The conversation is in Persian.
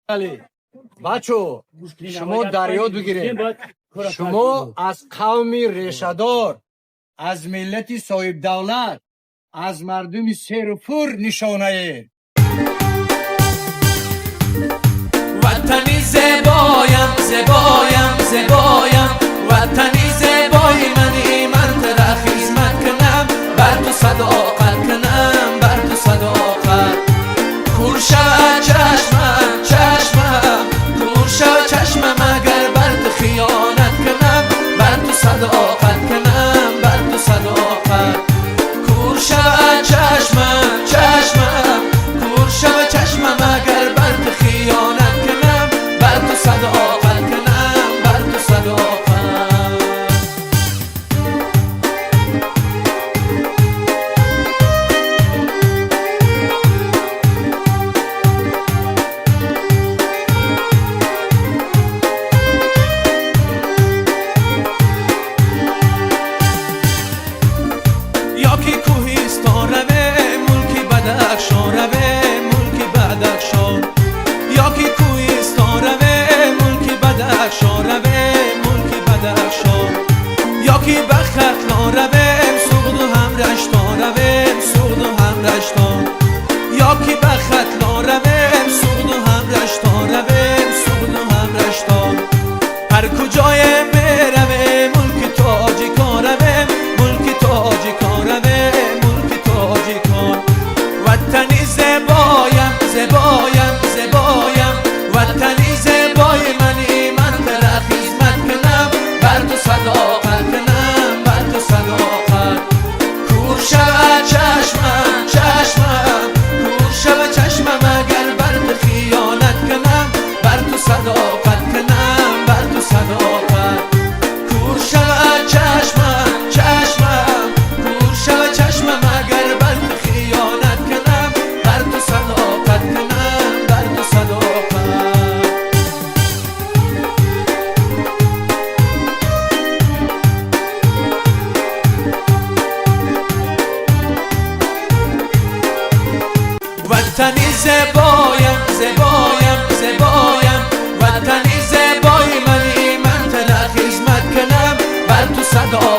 بله بچو شما در یاد بگیرید شما از قومی ریشه‌دار از ملت صاحب دولت از مردم سیر و فور نشانه اید. وطنی زبایم زبایم زبایم وطنی زبای منی من ترا خدمت کنم بر تو صداقت کنم بر تو صداقت کورشا چشمم چشمم کورشا چشمم اگر بر تو خیانت کنم بر تو صداقت کنم بر تو صداقت کورشا چشمم چشمم کورشا چشمم اگر بر تو خیانت کنم بر تو صداقت کنم بر تو صداقت یاکی کوهستان روه ملکی بدخشان روه ملکی بدخشان یاکی کوهستان روه ملکی بدخشان روه ملکی بدخشان یاکی بختلان روه سوغد و هم رشتان روه سوغد و هم رشتان یاکی بختلان روه سوغد و هم رشتان روه سوغد و هم رشتان هر کجای بروه ملک تاجیکان روه ملک تاجیکان روه ملک تاجیکان وطنی زبایم زبایم زبایم وطنی زبای منی من ترا خدمت کنم بر تو صداقت کنم بر تو صداقت کورشا چشمم چشمم کورشا چشمم اگر بر تو خیانت کنم بر تو صداقت کنم بر تو صداقت کورشا چشمم چشمم کورشا چشمم اگر بر تو خیانت کنم بر تو صداقت کنم بر تو صداقت وطنی زبایم زبایم زبایم وطنی زبای منی من ترا خدمت کنم بر تو صداقت